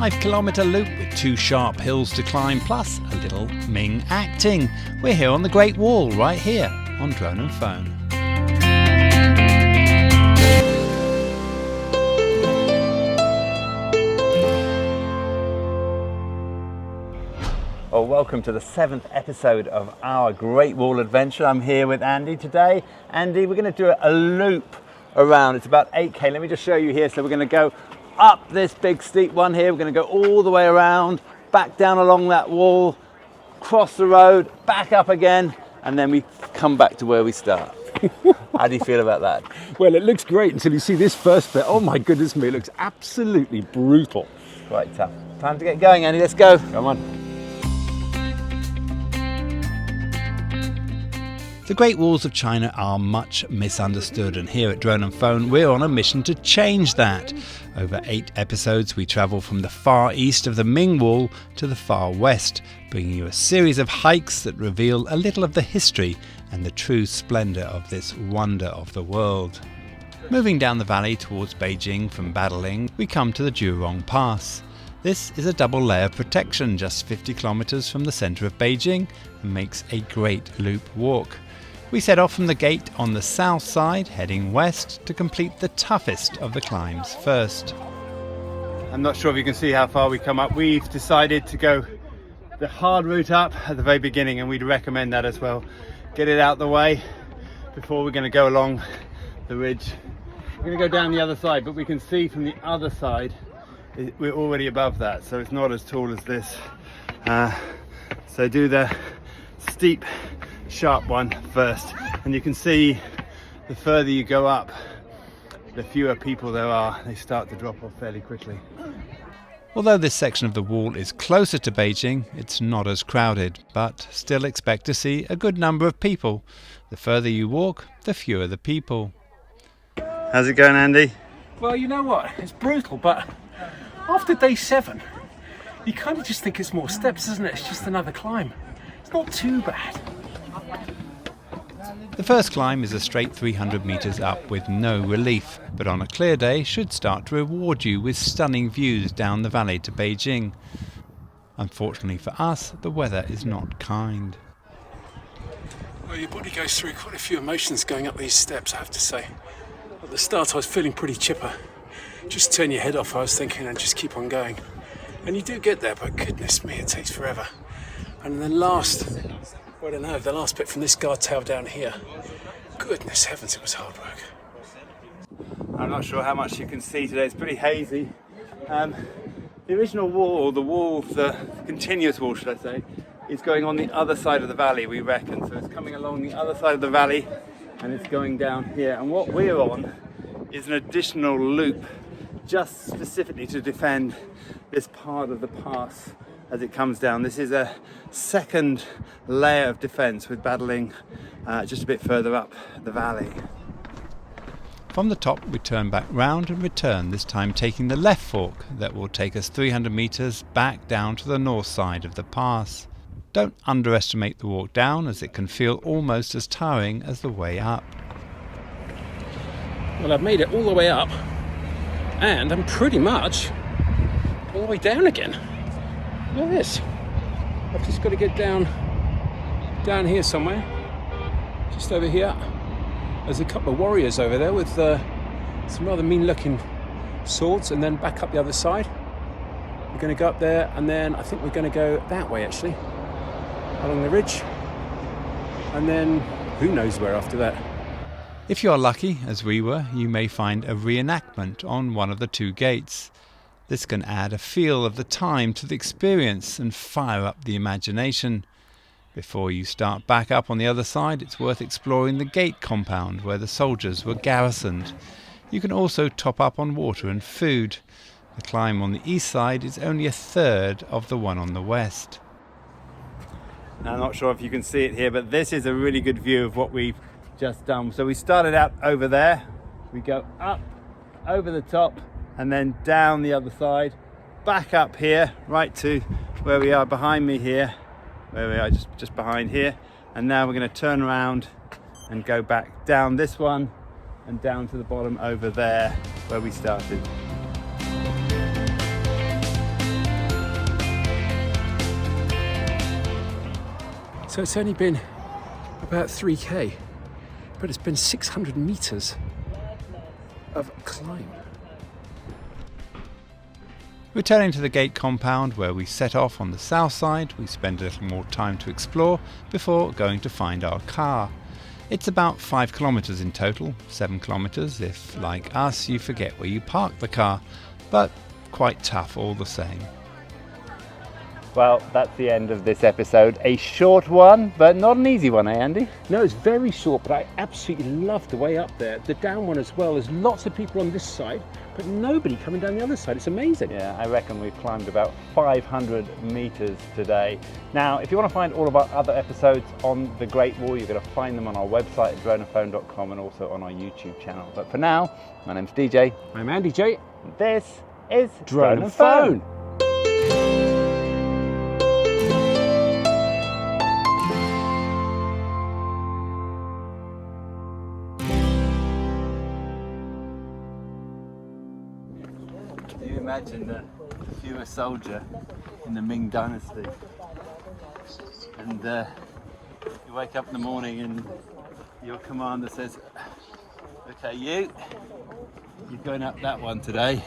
5-kilometre loop with 2 sharp hills to climb, plus a little Ming acting. We're here on the Great Wall, right here on Drone and Phone. Well, welcome to the 7th episode of our Great Wall adventure. I'm here with Andy today. Andy, we're going to do a loop around. It's about 8k. Let me just show you here. So we're going to go up this big steep one here. We're going to go all the way around, back down along that wall, cross the road, back up again, and then we come back to where we start. How do you feel about that? Well, it looks great until you see this first bit. Oh my goodness me, it looks absolutely brutal. Quite tough. Time to get going, Andy. Let's go. Come on. The Great Walls of China are much misunderstood, and here at Drone and Phone we're on a mission to change that. Over 8 episodes we travel from the far east of the Ming Wall to the far west, bringing you a series of hikes that reveal a little of the history and the true splendour of this wonder of the world. Moving down the valley towards Beijing from Badaling, we come to the Juyongguan Pass. This is a double layer protection just 50 kilometres from the centre of Beijing and makes a great loop walk. We set off from the gate on the south side, heading west to complete the toughest of the climbs first. I'm not sure if you can see how far we come up. We've decided to go the hard route up at the very beginning, and we'd recommend that as well. Get it out the way before we're going to go along the ridge. We're going to go down the other side, but we can see from the other side we're already above that, so it's not as tall as this. So do the steep sharp one first, and you can see the further you go up, the fewer people there are. They start to drop off fairly quickly. Although this section of the wall is closer to Beijing, it's not as crowded, but still expect to see a good number of people. The further you walk, the fewer the people. How's it going, Andy? Well, you know what? It's brutal, but after day 7, you kind of just think it's more steps, isn't it? It's just another climb. It's not too bad. The first climb is a straight 300 metres up with no relief, but on a clear day should start to reward you with stunning views down the valley to Beijing. Unfortunately for us, the weather is not kind. Well, your body goes through quite a few emotions going up these steps, I have to say. At the start I was feeling pretty chipper. Just turn your head off, I was thinking, and just keep on going. And you do get there, but goodness me, it takes forever. And then the last bit from this guard tower down here, goodness heavens, it was hard work. I'm not sure how much you can see today, it's pretty hazy. The original wall, the continuous wall should I say, is going on the other side of the valley, we reckon. So it's coming along the other side of the valley and it's going down here. And what we're on is an additional loop just specifically to defend this part of the pass as it comes down. This is a second layer of defence with Badaling just a bit further up the valley. From the top we turn back round and return, this time taking the left fork that will take us 300 metres back down to the north side of the pass. Don't underestimate the walk down, as it can feel almost as tiring as the way up. Well, I've made it all the way up, and I'm pretty much all the way down again. Look at this. I've just got to get down here somewhere, just over here. There's a couple of warriors over there with some rather mean-looking swords, and then back up the other side. We're going to go up there, and then I think we're going to go that way actually, along the ridge, and then who knows where after that. If you're lucky, as we were, you may find a reenactment on one of the 2 gates. This can add a feel of the time to the experience and fire up the imagination. Before you start back up on the other side, it's worth exploring the gate compound where the soldiers were garrisoned. You can also top up on water and food. The climb on the east side is only a third of the one on the west. Now, I'm not sure if you can see it here, but this is a really good view of what we've just done. So we started out over there, we go up over the top and then down the other side, back up here right to where we are behind me here, where we are just behind here, and now we're going to turn around and go back down this one and down to the bottom over there where we started. So it's only been about 3k, but it's been 600 meters of climb. Returning to the gate compound where we set off on the south side, we spend a little more time to explore before going to find our car. It's about 5 kilometres in total, 7 kilometres if, like us, you forget where you parked the car, but quite tough all the same. Well, that's the end of this episode. A short one, but not an easy one, eh, Andy? No, it's very short, but I absolutely love the way up there. The down one as well. There's lots of people on this side, but nobody coming down the other side. It's amazing. Yeah, I reckon we've climbed about 500 meters today. Now, if you want to find all of our other episodes on the Great Wall, you're going to find them on our website at droneandphone.com and also on our YouTube channel. But for now, my name's DJ. I'm Andy J. This is Drone and Phone. Can you imagine that if you were a soldier in the Ming Dynasty and you wake up in the morning and your commander says, okay, you're going up that one today.